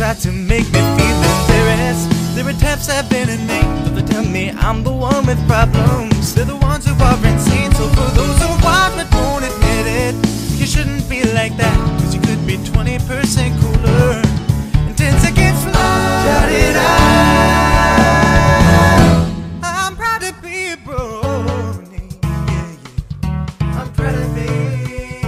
try to make me feel embarrassed. There are taps I've been in name, but they tell me I'm the one with problems. They're the ones who are insane. So for those who are but won't admit it, you shouldn't be like that, cause you could be 20% cooler and 10 seconds slower. Shout it out. I'm proud to be a Brony. Yeah, yeah. I'm proud to be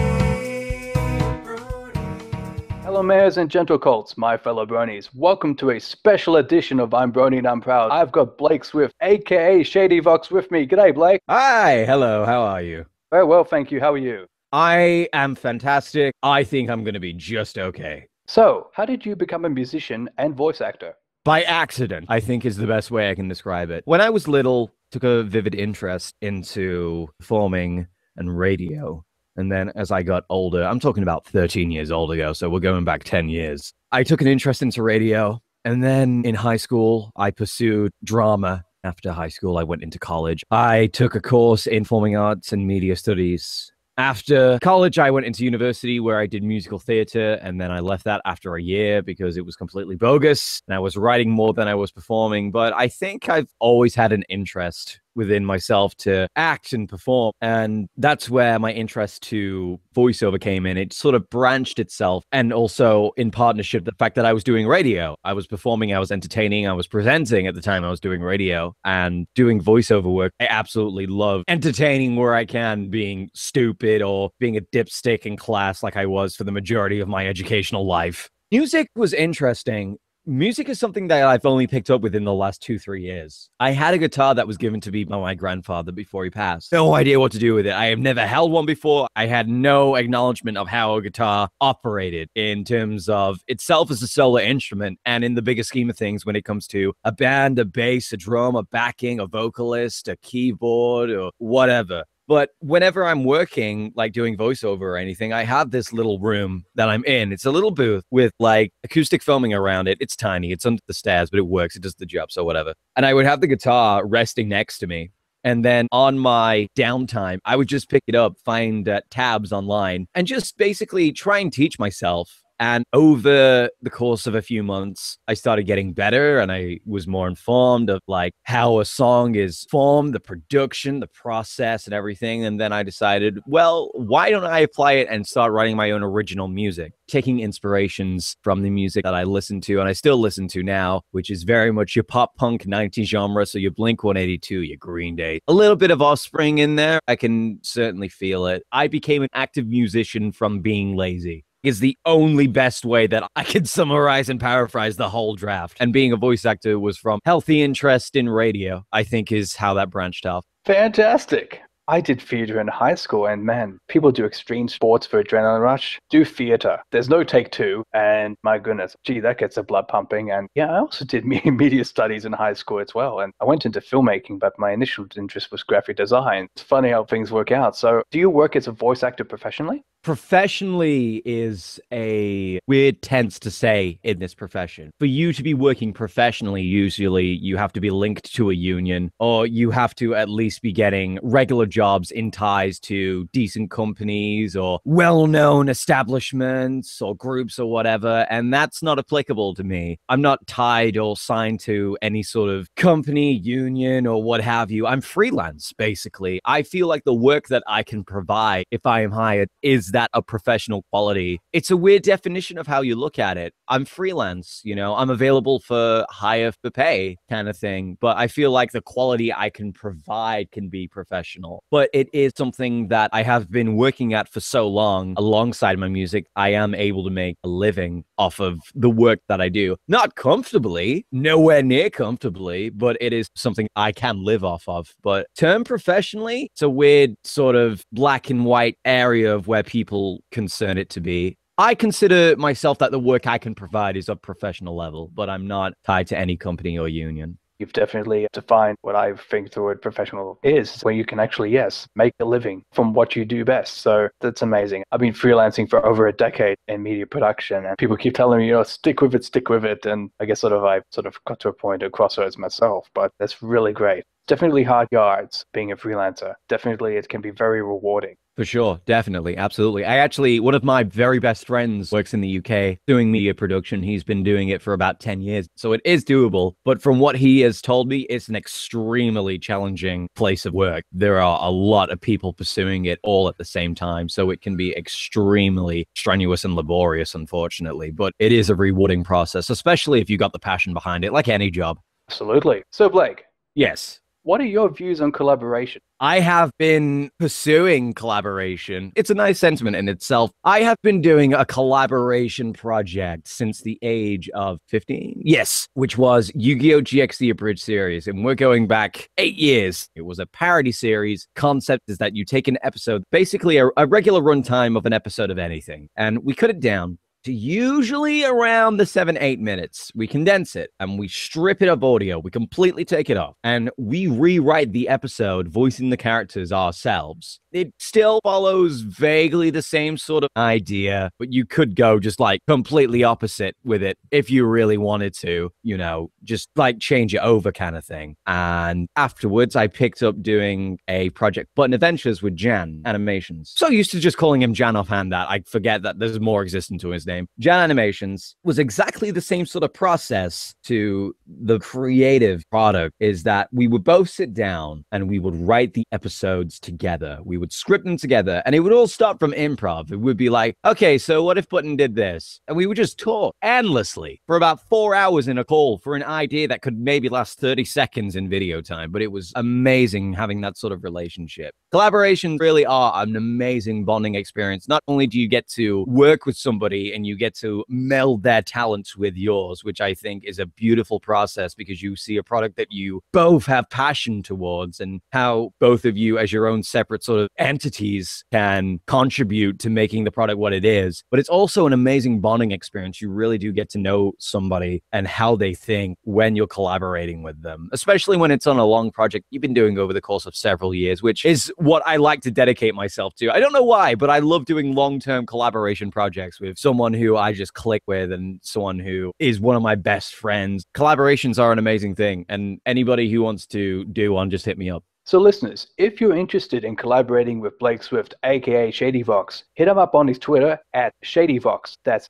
a Brony. Hello mayors and gentle colts, my fellow bronies. Welcome to a special edition of I'm Brony and I'm Proud. I've got Blake Swift, aka ShadyVox, with me. G'day, Blake. Hi, hello, how are you? Very well, thank you. How are you? I am fantastic. I think I'm going to be just okay. So, how did you become a musician and voice actor? By accident, I think is the best way I can describe it. When I was little, took a vivid interest into performing and radio. And then as I got older, I'm talking about 13 years old ago, so we're going back 10 years. I took an interest into radio. And then in high school, I pursued drama. After high school, I went into college. I took a course in performing arts and media studies. After college, I went into university where I did musical theater, and then I left that after a year because it was completely bogus, and I was writing more than I was performing. But I think I've always had an interest within myself to act and perform, and that's where my interest to voiceover came in. It sort of branched itself, and also in partnership, the fact that I was doing radio. I was performing, I was entertaining, I was presenting at the time I was doing radio, and doing voiceover work. I absolutely love entertaining where I can, being stupid or being a dipstick in class like I was for the majority of my educational life. Music was interesting. Music is something that I've only picked up within the last 2-3 years. I had a guitar that was given to me by my grandfather before he passed. No idea what to do with it. I have never held one before. I had no acknowledgement of how a guitar operated in terms of itself as a solo instrument, and in the bigger scheme of things when it comes to a band, a bass, a drum, a backing, a vocalist, a keyboard, or whatever. But whenever I'm working, like doing voiceover or anything, I have this little room that I'm in. It's a little booth with like acoustic foaming around it. It's tiny. It's under the stairs, but it works. It does the job, so whatever. And I would have the guitar resting next to me. And then on my downtime, I would just pick it up, find tabs online, and just basically try and teach myself. And over the course of a few months, I started getting better, and I was more informed of like how a song is formed, the production, the process, and everything. And then I decided, well, why don't I apply it and start writing my own original music, taking inspirations from the music that I listen to and I still listen to now, which is very much your pop punk 90s genre. So your Blink-182, your Green Day, a little bit of Offspring in there. I can certainly feel it. I became an active musician from being lazy. Is the only best way that I can summarize and paraphrase the whole draft. And being a voice actor was from healthy interest in radio, I think is how that branched off. Fantastic. I did theater in high school, and man, people do extreme sports for adrenaline rush. Do theater. There's no take two, and my goodness, gee, that gets the blood pumping. And yeah, I also did media studies in high school as well, and I went into filmmaking, but my initial interest was graphic design. It's funny how things work out. So do you work as a voice actor professionally? Professionally is a weird tense to say in this profession. For you to be working professionally, usually you have to be linked to a union, or you have to at least be getting regular jobs in ties to decent companies or well-known establishments or groups or whatever. And that's not applicable to me. I'm not tied or signed to any sort of company, union, or what have you. I'm freelance, basically. I feel like the work that I can provide if I am hired is that a professional quality. It's a weird definition of how you look at it. I'm freelance, you know, I'm available for hire for pay kind of thing, but I feel like the quality I can provide can be professional. But it is something that I have been working at for so long alongside my music. I am able to make a living off of the work that I do. Not comfortably, nowhere near comfortably, but it is something I can live off of. But term professionally, it's a weird sort of black and white area of where people concern it to be. I consider myself that the work I can provide is of professional level, but I'm not tied to any company or union. You've definitely defined what I think the word professional is, where you can actually, yes, make a living from what you do best. So that's amazing. I've been freelancing for over a decade in media production, and people keep telling me, you know, stick with it. And I guess I got to a point of crossroads myself, but that's really great. Definitely hard yards being a freelancer. Definitely it can be very rewarding. For sure. Definitely. Absolutely. One of my very best friends works in the UK doing media production. He's been doing it for about 10 years. So it is doable. But from what he has told me, it's an extremely challenging place of work. There are a lot of people pursuing it all at the same time. So it can be extremely strenuous and laborious, unfortunately. But it is a rewarding process, especially if you got the passion behind it, like any job. Absolutely. So, Blake. Yes. What are your views on collaboration? I have been pursuing collaboration. It's a nice sentiment in itself. I have been doing a collaboration project since the age of 15. Yes, which was Yu-Gi-Oh! GX Abridged series. And we're going back 8 years. It was a parody series. Concept is that you take an episode, basically a regular runtime of an episode of anything, and we cut it down to usually around the 7-8 minutes. We condense it and we strip it of audio. We completely take it off and we rewrite the episode, voicing the characters ourselves. It still follows vaguely the same sort of idea, but you could go just like completely opposite with it if you really wanted to, you know, just like change it over kind of thing. And afterwards, I picked up doing a project, Button Adventures with Jan Animations. So used to just calling him Jan offhand that I forget that there's more existent to his name. Jan Animations was exactly the same sort of process to the creative product, is that we would both sit down and we would write the episodes together. We would script them together and it would all start from improv. It would be like, okay, so what if Button did this? And we would just talk endlessly for about 4 hours in a call for an idea that could maybe last 30 seconds in video time. But it was amazing having that sort of relationship. Collaborations really are an amazing bonding experience. Not only do you get to work with somebody and you get to meld their talents with yours, which I think is a beautiful process because you see a product that you both have passion towards and how both of you as your own separate sort of entities can contribute to making the product what it is. But it's also an amazing bonding experience. You really do get to know somebody and how they think when you're collaborating with them, especially when it's on a long project you've been doing over the course of several years, which is what I like to dedicate myself to. I don't know why, but I love doing long-term collaboration projects with someone who I just click with and someone who is one of my best friends. Collaborations are an amazing thing, and anybody who wants to do one, just hit me up. So listeners, if you're interested in collaborating with Blake Swift, aka ShadyVox, hit him up on his Twitter at ShadyVox. That's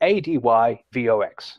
ShadyVox.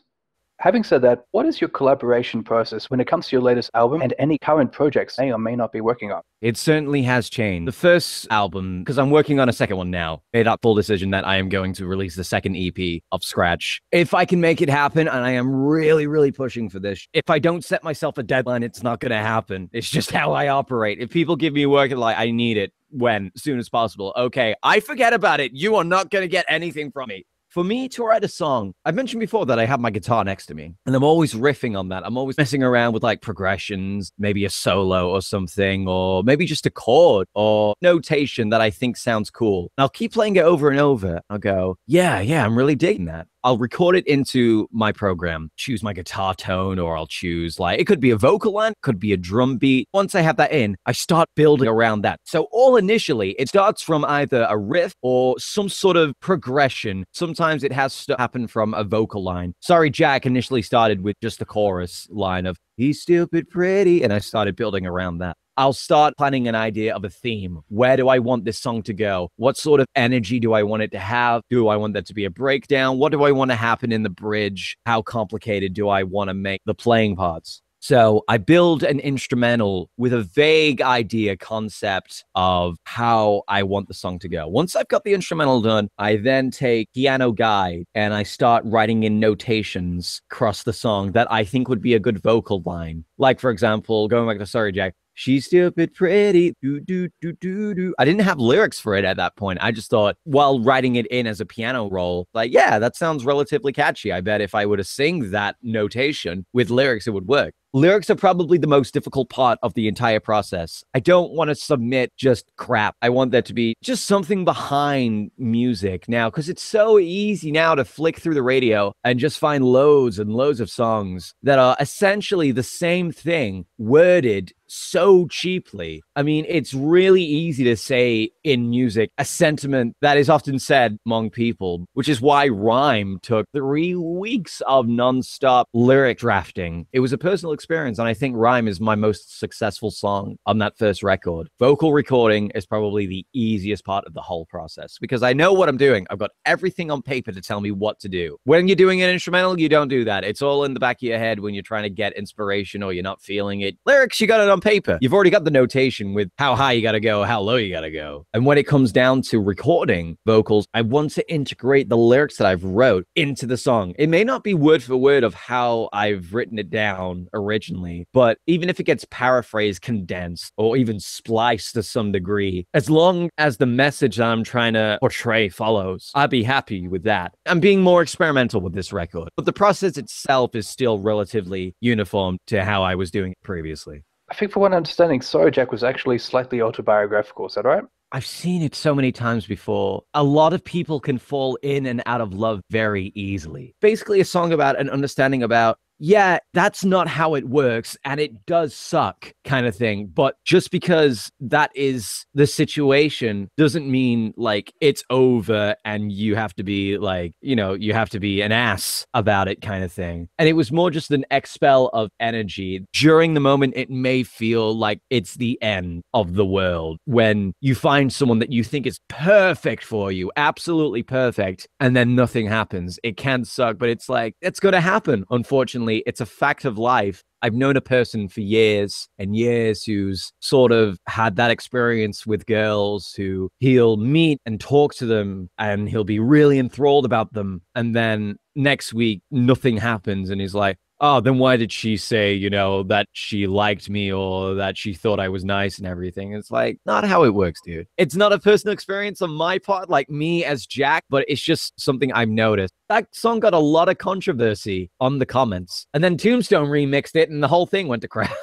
Having said that, what is your collaboration process when it comes to your latest album and any current projects may or may not be working on? It certainly has changed. The first album, because I'm working on a second one now, made that full decision that I am going to release the second EP of scratch. If I can make it happen, and I am really, really pushing for this, if I don't set myself a deadline, it's not going to happen. It's just how I operate. If people give me work and like, I need it when, as soon as possible, okay, I forget about it. You are not going to get anything from me. For me to write a song, I've mentioned before that I have my guitar next to me and I'm always riffing on that. I'm always messing around with like progressions, maybe a solo or something, or maybe just a chord or notation that I think sounds cool. And I'll keep playing it over and over. I'll go, yeah, I'm really digging that. I'll record it into my program, choose my guitar tone, or I'll choose like, it could be a vocal line, could be a drum beat. Once I have that in, I start building around that. So all initially, it starts from either a riff or some sort of progression. Sometimes it has to happen from a vocal line. Sorry, Jack initially started with just the chorus line of, he's stupid pretty, and I started building around that. I'll start planning an idea of a theme. Where do I want this song to go? What sort of energy do I want it to have? Do I want that to be a breakdown? What do I want to happen in the bridge? How complicated do I want to make the playing parts? So I build an instrumental with a vague idea concept of how I want the song to go. Once I've got the instrumental done, I then take piano guide and I start writing in notations across the song that I think would be a good vocal line. Like, for example, going back to Sorry Jack, she's stupid pretty, do, do, do, do, do. I didn't have lyrics for it at that point. I just thought, while writing it in as a piano roll, like, yeah, that sounds relatively catchy. I bet if I were to sing that notation with lyrics, it would work. Lyrics are probably the most difficult part of the entire process. I don't want to submit just crap. I want there to be just something behind music now, because it's so easy now to flick through the radio and just find loads and loads of songs that are essentially the same thing worded so cheaply. I mean, it's really easy to say in music a sentiment that is often said among people, which is why Rhyme took 3 weeks of nonstop lyric drafting. It was a personal experience. And I think Rhyme is my most successful song on that first record. Vocal recording is probably the easiest part of the whole process because I know what I'm doing. I've got everything on paper to tell me what to do. When you're doing an instrumental, you don't do that. It's all in the back of your head when you're trying to get inspiration or you're not feeling it. Lyrics, you got it on paper. You've already got the notation with how high you got to go, how low you got to go. And when it comes down to recording vocals, I want to integrate the lyrics that I've wrote into the song. It may not be word for word of how I've written it down originally, but even if it gets paraphrased, condensed, or even spliced to some degree, as long as the message that I'm trying to portray follows, I'd be happy with that. I'm being more experimental with this record, but the process itself is still relatively uniform to how I was doing it previously. I think from what I'm understanding, Sorry Jack was actually slightly autobiographical. Is that right? I've seen it so many times before. A lot of people can fall in and out of love very easily. Basically, a song about an understanding about, yeah, that's not how it works, and it does suck kind of thing. But just because that is the situation doesn't mean like it's over and you have to be like, you know, you have to be an ass about it kind of thing. And it was more just an expel of energy. During the moment, it may feel like it's the end of the world when you find someone that you think is perfect for you, absolutely perfect, and then nothing happens. It can suck, but it's like, it's going to happen, unfortunately. It's a fact of life. I've known a person for years and years who's sort of had that experience with girls who he'll meet and talk to them and he'll be really enthralled about them. And then next week, nothing happens. And he's like, oh, then why did she say, you know, that she liked me or that she thought I was nice and everything? It's like, not how it works, dude. It's not a personal experience on my part, like me as Jack, but it's just something I've noticed. That song got a lot of controversy on the comments. And then Tombstone remixed it and the whole thing went to crap.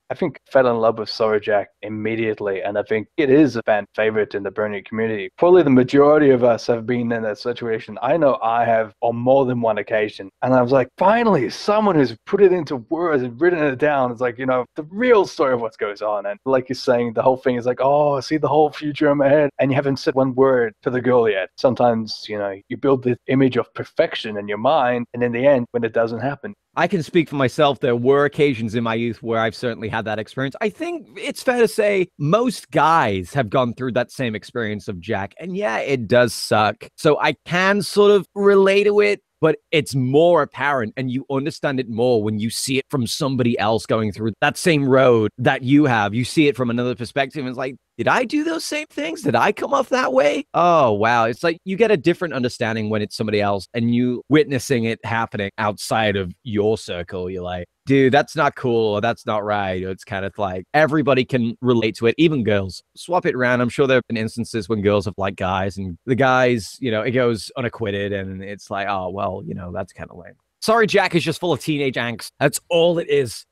I think I fell in love with Sorry Jack immediately, and I think it is a fan favorite in the Brony community. Probably the majority of us have been in that situation. I know I have on more than one occasion, and I was like, finally, someone who's put it into words and written it down. It's like, you know, the real story of what goes on. And like you're saying, the whole thing is like, oh, I see the whole future in my head, and you haven't said one word to the girl yet. Sometimes, you know, you build this image of perfection in your mind, and in the end, when it doesn't happen, I can speak for myself. There were occasions in my youth where I've certainly had that experience. I think it's fair to say most guys have gone through that same experience of Jack. And yeah, it does suck. So I can sort of relate to it, but it's more apparent and you understand it more when you see it from somebody else going through that same road that you have. You see it from another perspective and it's like, did I do those same things? Did I come off that way? Oh, wow. It's like you get a different understanding when it's somebody else and you witnessing it happening outside of your circle. You're like, dude, that's not cool. Or that's not right. It's kind of like everybody can relate to it, even girls. Swap it around. I'm sure there have been instances when girls have liked guys and the guys, you know, it goes unacquitted and it's like, oh, well, you know, that's kind of lame. Sorry, Jack is just full of teenage angst. That's all it is.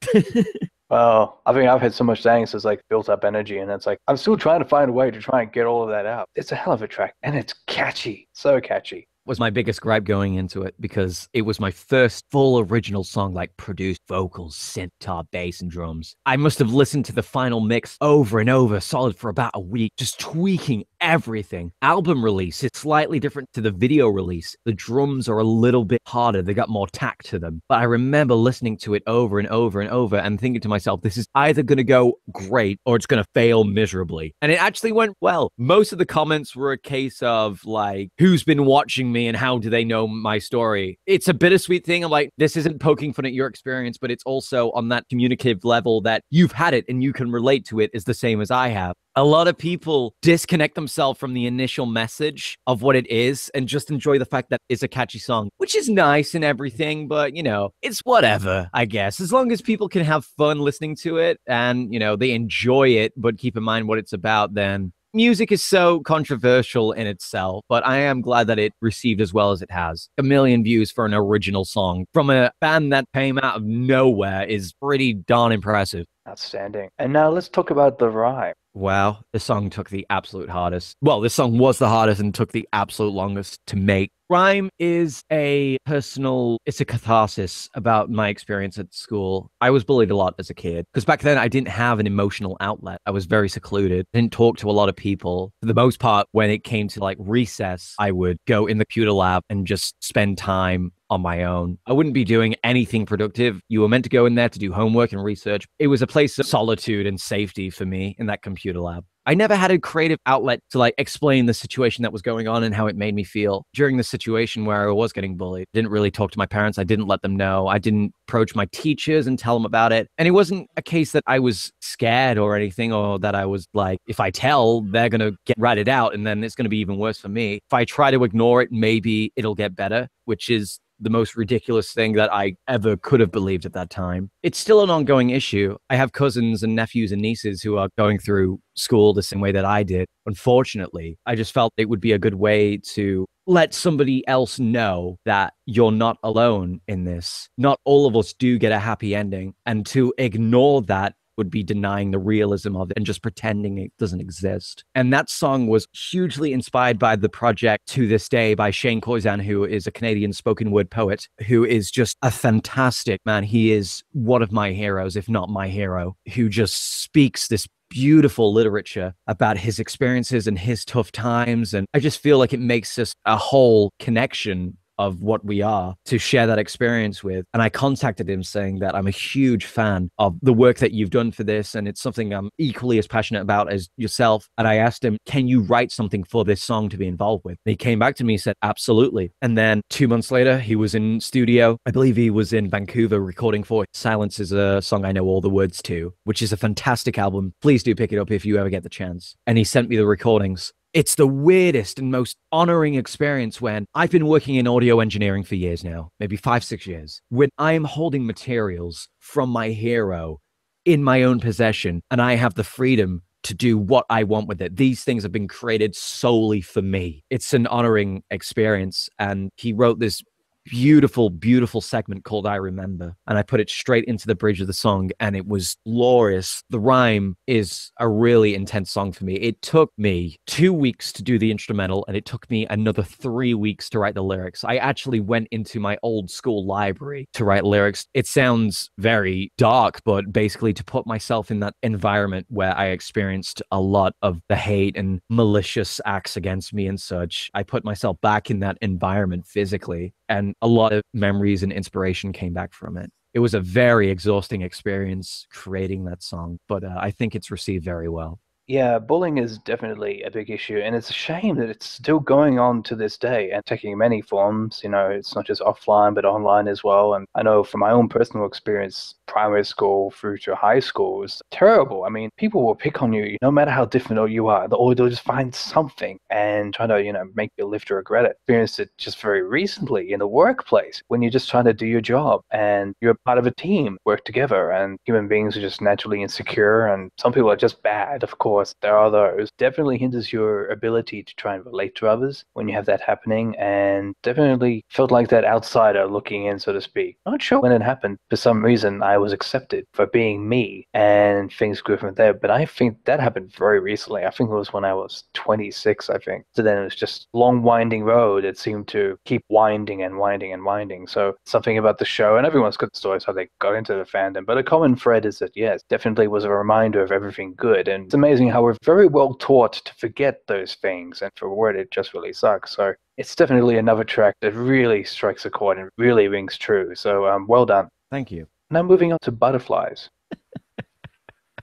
Well, I think I've had so much angst as like built up energy, and it's like I'm still trying to find a way to try and get all of that out. It's a hell of a track, and it's catchy, so catchy. Was my biggest gripe going into it because it was my first full original song, like produced vocals, synth, guitar, bass, and drums. I must have listened to the final mix over and over, solid for about a week, just tweaking everything. Album release, it's slightly different to the video release. The drums are a little bit harder. They got more tact to them. But I remember listening to it over and over and over and thinking to myself, this is either going to go great or it's going to fail miserably. And it actually went well. Most of the comments were a case of like, who's been watching me and how do they know my story? It's a bittersweet thing. I'm like, this isn't poking fun at your experience, but it's also on that communicative level that you've had it and you can relate to it is the same as I have. A lot of people disconnect themselves from the initial message of what it is and just enjoy the fact that it's a catchy song, which is nice and everything, but, you know, it's whatever, I guess. As long as people can have fun listening to it and, you know, they enjoy it, but keep in mind what it's about, then music is so controversial in itself, but I am glad that it received as well as it has. 1 million views for an original song from a band that came out of nowhere is pretty darn impressive. Outstanding. And now let's talk about the rhyme. Wow, this song took the absolute hardest. Well, this song was the hardest and took the absolute longest to make. Rhyme is it's a catharsis about my experience at school. I was bullied a lot as a kid because back then I didn't have an emotional outlet. I was very secluded, didn't talk to a lot of people. For the most part, when it came to like recess, I would go in the computer lab and just spend time on my own. I wouldn't be doing anything productive. You were meant to go in there to do homework and research. It was a place of solitude and safety for me in that computer lab. I never had a creative outlet to like explain the situation that was going on and how it made me feel. During the situation where I was getting bullied, I didn't really talk to my parents. I didn't let them know. I didn't approach my teachers and tell them about it. And it wasn't a case that I was scared or anything, or that I was like, if I tell, they're going to get ratted out and then it's going to be even worse for me. If I try to ignore it, maybe it'll get better, which is the most ridiculous thing that I ever could have believed at that time. It's still an ongoing issue. I have cousins and nephews and nieces who are going through school the same way that I did. Unfortunately, I just felt it would be a good way to let somebody else know that you're not alone in this. Not all of us do get a happy ending, and to ignore that would be denying the realism of it and just pretending it doesn't exist. And that song was hugely inspired by the project To This Day by Shane Corzan, who is a Canadian spoken word poet, who is just a fantastic man. He is one of my heroes, if not my hero, who just speaks this beautiful literature about his experiences and his tough times. And I just feel like it makes us a whole connection of what we are to share that experience with. And I contacted him saying that I'm a huge fan of the work that you've done for this, and it's something I'm equally as passionate about as yourself. And I asked him, can you write something for this song to be involved with? And he came back to me and said, absolutely. And then 2 months later, he was in studio. I believe he was in Vancouver recording for Silence is a song I know all the words to, which is a fantastic album. Please do pick it up if you ever get the chance. And he sent me the recordings. It's the weirdest and most honoring experience when I've been working in audio engineering for years now, maybe 5-6 years, when I am holding materials from my hero in my own possession and I have the freedom to do what I want with it. These things have been created solely for me. It's an honoring experience. And he wrote this beautiful, beautiful segment called I Remember. And I put it straight into the bridge of the song, and it was glorious. The rhyme is a really intense song for me. It took me 2 weeks to do the instrumental, and it took me another 3 weeks to write the lyrics. I actually went into my old school library to write lyrics. It sounds very dark, but basically to put myself in that environment where I experienced a lot of the hate and malicious acts against me and such. I put myself back in that environment physically, and a lot of memories and inspiration came back from it. It was a very exhausting experience creating that song, but I think it's received very well. Yeah, bullying is definitely a big issue, and it's a shame that it's still going on to this day and taking many forms. You know, it's not just offline, but online as well. And I know from my own personal experience, primary school through to high school was terrible. I mean, people will pick on you no matter how different you are, or they'll just find something and try to, make you live to regret it. Experienced it just very recently in the workplace when you're just trying to do your job and you're part of a team, work together, and human beings are just naturally insecure, and some people are just bad, of course. There are those. Definitely hinders your ability to try and relate to others when you have that happening, and definitely felt like that outsider looking in, so to speak. Not sure when it happened. For some reason, I was accepted for being me, and things grew from there. But I think that happened very recently. I think it was when I was 26, I think. So then it was just long winding road. It seemed to keep winding and winding and winding. So something about the show, and everyone's got stories how they got into the fandom, but a common thread is that, yes, definitely was a reminder of everything good. And it's amazing how we're very well taught to forget those things, and for what it just really sucks. So it's definitely another track that really strikes a chord and really rings true. So well done. Thank you. Now moving on to Butterflies.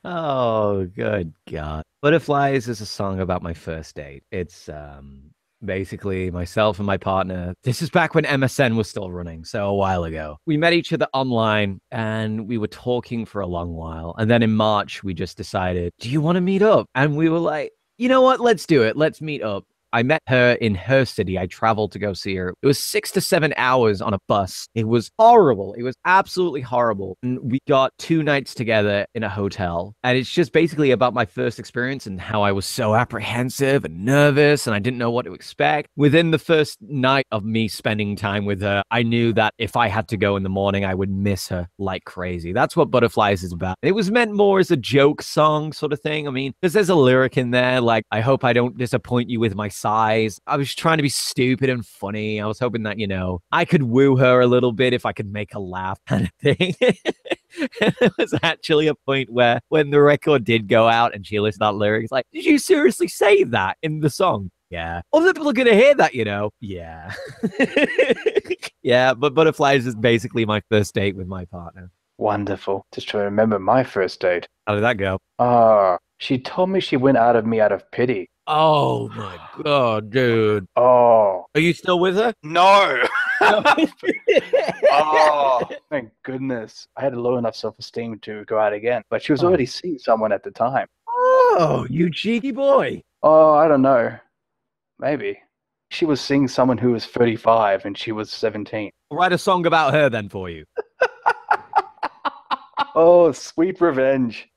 Oh, good God. Butterflies is a song about my first date. It's basically myself and my partner. This is back when MSN was still running, so a while ago. We met each other online and we were talking for a long while. And then in March, we just decided, do you want to meet up? And we were like, you know what? Let's do it. Let's meet up. I met her in her city. I traveled to go see her. It was 6 to 7 hours on a bus. It was horrible. It was absolutely horrible. And we got 2 nights together in a hotel. And it's just basically about my first experience and how I was so apprehensive and nervous and I didn't know what to expect. Within the first night of me spending time with her, I knew that if I had to go in the morning, I would miss her like crazy. That's what Butterflies is about. It was meant more as a joke song sort of thing. I mean, because there's a lyric in there like, I hope I don't disappoint you with my size. I was trying to be stupid and funny. I was hoping that, I could woo her a little bit if I could make her laugh kind of thing. And there was actually a point where when the record did go out and she listened to that lyrics, like, did you seriously say that in the song? Yeah. Other people are going to hear that, Yeah. Yeah, but Butterflies is basically my first date with my partner. Wonderful. Just trying to remember my first date. How did that go? She told me she went out of me out of pity. Oh my God, dude. Oh. Are you still with her? No. Oh, thank goodness. I had a low enough self-esteem to go out again, but she was already seeing someone at the time. Oh, you cheeky boy. Oh, I don't know. Maybe. She was seeing someone who was 35 and she was 17. I'll write a song about her then for you. Oh, sweet revenge.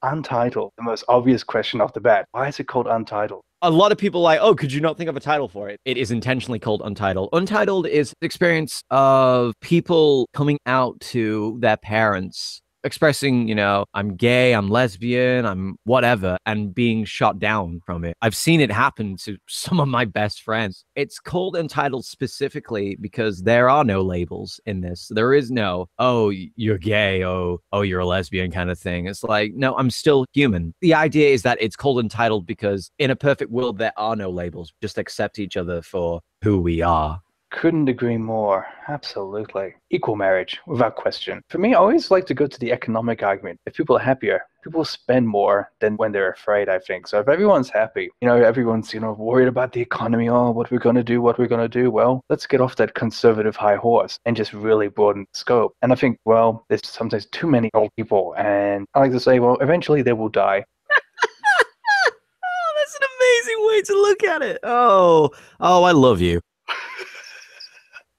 Untitled. The most obvious question off the bat. Why is it called Untitled? A lot of people are like, oh, could you not think of a title for it? It is intentionally called Untitled. Untitled is the experience of people coming out to their parents, expressing, I'm gay, I'm lesbian, I'm whatever, and being shot down from it. I've seen it happen to some of my best friends. It's called Untitled specifically because there are no labels in this. There is no, oh, you're gay, oh, you're a lesbian kind of thing. It's like, no, I'm still human. The idea is that it's called Untitled because in a perfect world, there are no labels. Just accept each other for who we are. Couldn't agree more. Absolutely. Equal marriage, without question. For me, I always like to go to the economic argument. If people are happier, people spend more than when they're afraid, I think. So if everyone's happy, everyone's, worried about the economy, what we're going to do, well, let's get off that conservative high horse and just really broaden the scope. And I think, well, there's sometimes too many old people. And I like to say, well, eventually they will die. Oh, that's an amazing way to look at it. Oh, I love you.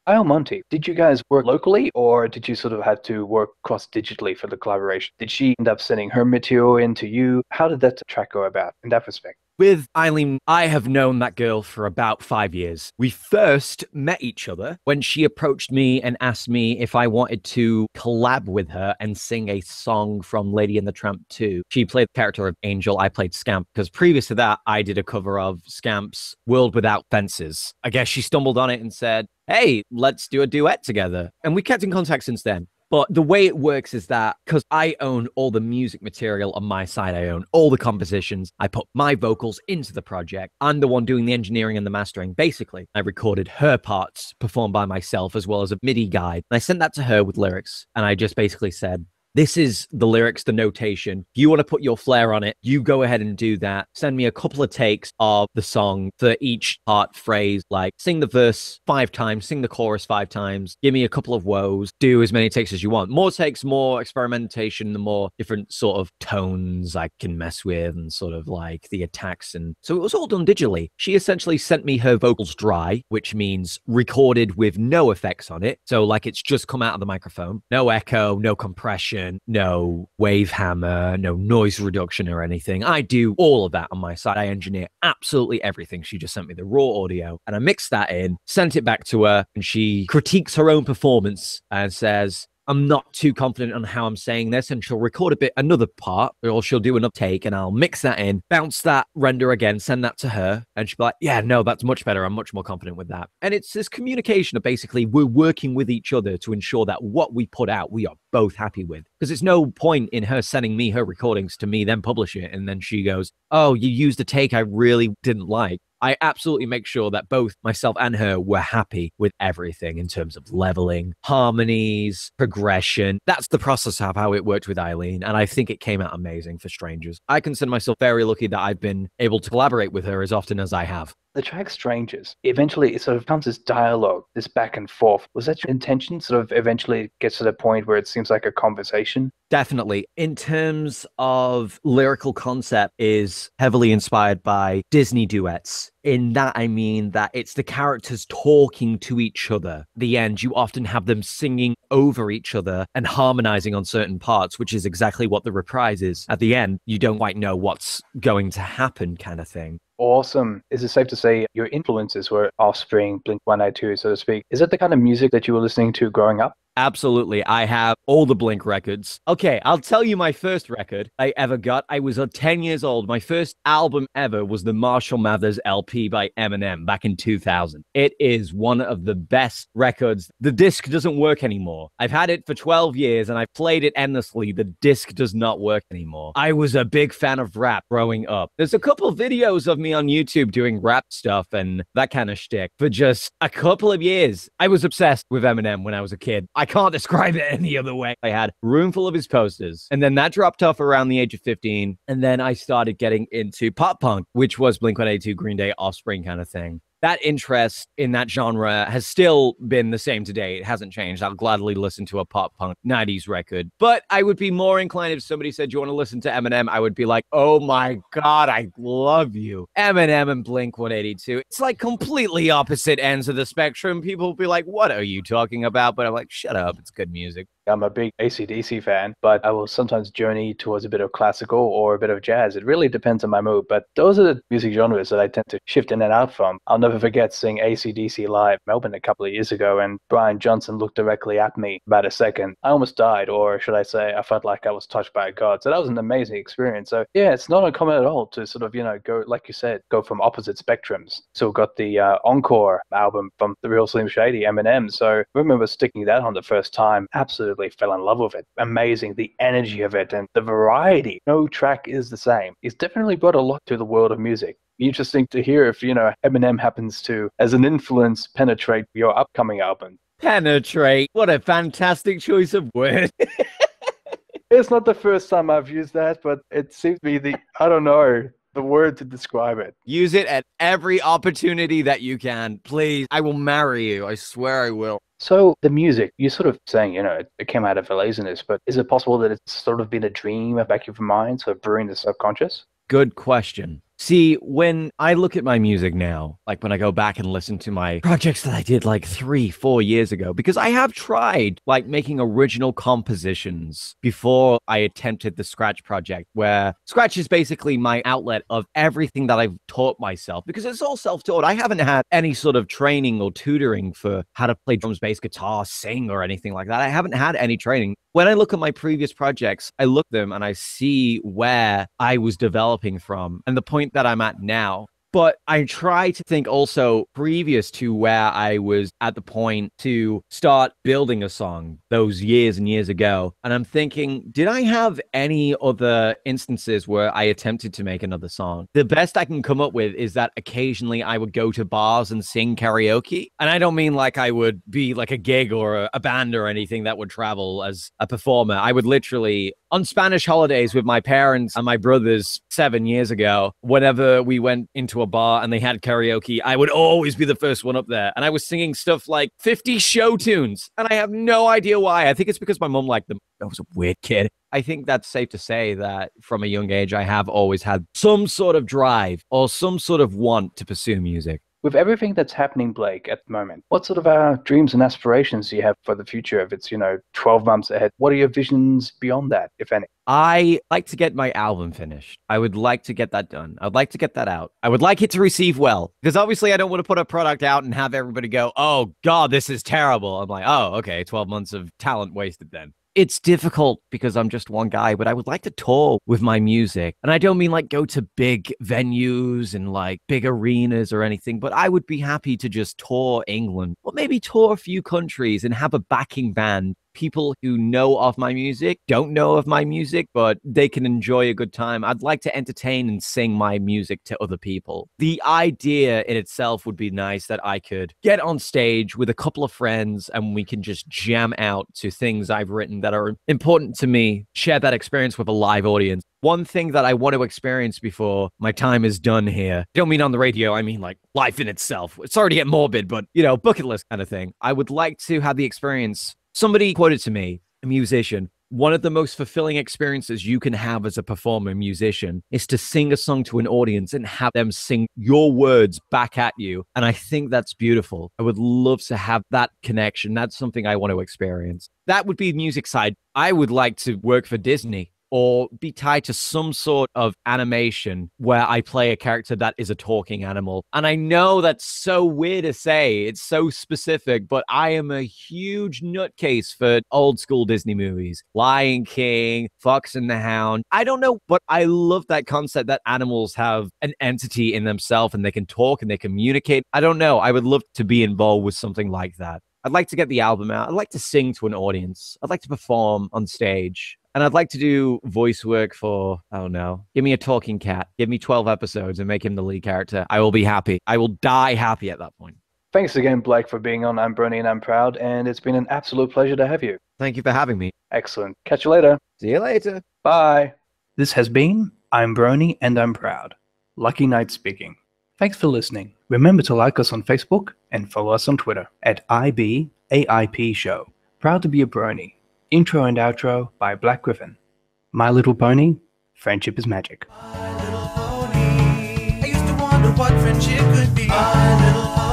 Kyle Monty, did you guys work locally or did you sort of have to work cross-digitally for the collaboration? Did she end up sending her material in to you? How did that track go about in that respect? With Eileen, I have known that girl for about 5 years. We first met each other when she approached me and asked me if I wanted to collab with her and sing a song from Lady and the Tramp 2. She played the character of Angel, I played Scamp, because previous to that, I did a cover of Scamp's World Without Fences. I guess she stumbled on it and said, hey, let's do a duet together. And we kept in contact since then. But the way it works is that because I own all the music material on my side, I own all the compositions, I put my vocals into the project. I'm the one doing the engineering and the mastering. Basically, I recorded her parts performed by myself as well as a MIDI guide. And I sent that to her with lyrics. And I just basically said, this is the lyrics, the notation. If you want to put your flair on it, you go ahead and do that. Send me a couple of takes of the song for each part phrase, like sing the verse 5 times, sing the chorus 5 times, give me a couple of woes, do as many takes as you want. More takes, more experimentation, the more different sort of tones I can mess with and sort of like the attacks. And so it was all done digitally. She essentially sent me her vocals dry, which means recorded with no effects on it. So like it's just come out of the microphone, no echo, no compression, no wave hammer, no noise reduction or anything. I do all of that on my side. I engineer absolutely everything. She just sent me the raw audio and I mixed that in, sent it back to her, and she critiques her own performance and says, I'm not too confident on how I'm saying this, and she'll record another part, or she'll do another take, and I'll mix that in, bounce that render again, send that to her, and she'll be like, yeah, no, that's much better. I'm much more confident with that. And it's this communication of basically we're working with each other to ensure that what we put out, we are both happy with. Because it's no point in her sending me her recordings to me, then publish it, and then she goes, oh, you used a take I really didn't like. I absolutely make sure that both myself and her were happy with everything in terms of leveling, harmonies, progression. That's the process of how it worked with Eileen, and I think it came out amazing for Strangers. I consider myself very lucky that I've been able to collaborate with her as often as I have. The track Strangers, eventually it sort of becomes this dialogue, this back and forth. Was that your intention, sort of eventually gets to the point where it seems like a conversation? Definitely. In terms of lyrical concept, is heavily inspired by Disney duets. In that, I mean that it's the characters talking to each other. The end, you often have them singing over each other and harmonizing on certain parts, which is exactly what the reprise is. At the end, you don't quite know what's going to happen kind of thing. Awesome. Is it safe to say your influences were Offspring, Blink-182, so to speak? Is that the kind of music that you were listening to growing up? Absolutely. I have all the Blink records. Okay, I'll tell you my first record I ever got. I was 10 years old. My first album ever was the Marshall Mathers LP by Eminem back in 2000. It is one of the best records. The disc doesn't work anymore. I've had it for 12 years and I've played it endlessly. The disc does not work anymore. I was a big fan of rap growing up. There's a couple videos of me on YouTube doing rap stuff and that kind of shtick for just a couple of years. I was obsessed with Eminem when I was a kid. I can't describe it any other way. I had a room full of his posters. And then that dropped off around the age of 15. And then I started getting into pop punk, which was Blink-182, Green Day, Offspring kind of thing. That interest in that genre has still been the same today. It hasn't changed. I'll gladly listen to a pop punk 90s record. But I would be more inclined if somebody said, "You want to listen to Eminem?" I would be like, "Oh my God, I love you." Eminem and Blink-182. It's like completely opposite ends of the spectrum. People will be like, "What are you talking about?" But I'm like, shut up. It's good music. I'm a big AC/DC fan, but I will sometimes journey towards a bit of classical or a bit of jazz. It really depends on my mood, but those are the music genres that I tend to shift in and out from. I'll never forget seeing AC/DC live in Melbourne a couple of years ago, and Brian Johnson looked directly at me about a second. I almost died, or should I say, I felt like I was touched by a god. So that was an amazing experience. So yeah, it's not uncommon at all to sort of, go, like you said, go from opposite spectrums. So we've got the Encore album from The Real Slim Shady, Eminem. So I remember sticking that on the first time. Absolutely fell in love with it. Amazing, the energy of it and the variety. No track is the same. He's definitely brought a lot to the world of music. Be interesting to hear if, Eminem happens to, as an influence, penetrate your upcoming album. Penetrate. What a fantastic choice of word. It's not the first time I've used that, but it seems to be the word to describe it. Use it at every opportunity that you can. Please, I will marry you. I swear I will. So the music, you're sort of saying, it came out of a laziness, but is it possible that it's sort of been a dream back of your mind, sort of brewing the subconscious? Good question. See, when I look at my music now, like when I go back and listen to my projects that I did like 3-4 years ago, because I have tried like making original compositions before I attempted the Scratch project, where Scratch is basically my outlet of everything that I've taught myself, because it's all self-taught. I haven't had any sort of training or tutoring for how to play drums, bass, guitar, sing, or anything like that. I haven't had any training. When I look at my previous projects, I look at them and I see where I was developing from and the point that I'm at now. But I try to think also previous to where I was at the point to start building a song those years and years ago. And I'm thinking, did I have any other instances where I attempted to make another song? The best I can come up with is that occasionally I would go to bars and sing karaoke. And I don't mean like I would be like a gig or a band or anything that would travel as a performer. I would literally, on Spanish holidays with my parents and my brothers 7 years ago, whenever we went into a bar and they had karaoke, I would always be the first one up there. And I was singing stuff like 50 show tunes. And I have no idea why. I think it's because my mom liked them. I was a weird kid. I think that's safe to say that from a young age, I have always had some sort of drive or some sort of want to pursue music. With everything that's happening, Blake, at the moment, what sort of dreams and aspirations do you have for the future? If it's, 12 months ahead, what are your visions beyond that, if any? I like to get my album finished. I would like to get that done. I'd like to get that out. I would like it to receive well, because obviously I don't want to put a product out and have everybody go, "Oh God, this is terrible." I'm like, "Oh, okay, 12 months of talent wasted then." It's difficult because I'm just one guy, but I would like to tour with my music. And I don't mean like go to big venues and like big arenas or anything, but I would be happy to just tour England or maybe tour a few countries and have a backing band. People who know of my music, don't know of my music, but they can enjoy a good time. I'd like to entertain and sing my music to other people. The idea in itself would be nice, that I could get on stage with a couple of friends and we can just jam out to things I've written that are important to me, share that experience with a live audience. One thing that I want to experience before my time is done here, I don't mean on the radio, I mean like life in itself. It's sorry to get morbid, but bucket list kind of thing. I would like to have the experience. Somebody quoted to me, a musician, one of the most fulfilling experiences you can have as a performer, musician, is to sing a song to an audience and have them sing your words back at you. And I think that's beautiful. I would love to have that connection. That's something I want to experience. That would be the music side. I would like to work for Disney or be tied to some sort of animation where I play a character that is a talking animal. And I know that's so weird to say, it's so specific, but I am a huge nutcase for old school Disney movies. Lion King, Fox and the Hound. I don't know, but I love that concept that animals have an entity in themselves and they can talk and they communicate. I don't know. I would love to be involved with something like that. I'd like to get the album out. I'd like to sing to an audience. I'd like to perform on stage. And I'd like to do voice work for, I don't know, give me a talking cat. Give me 12 episodes and make him the lead character. I will be happy. I will die happy at that point. Thanks again, Blake, for being on I'm Brony and I'm Proud, and it's been an absolute pleasure to have you. Thank you for having me. Excellent. Catch you later. See you later. Bye. This has been I'm Brony and I'm Proud. Lucky Knight speaking. Thanks for listening. Remember to like us on Facebook and follow us on Twitter at IBAIPshow. Proud to be a Brony. Intro and outro by Black Griffin. My Little Pony, friendship is magic. My little pony. I used to wonder what friendship could be. My little pony.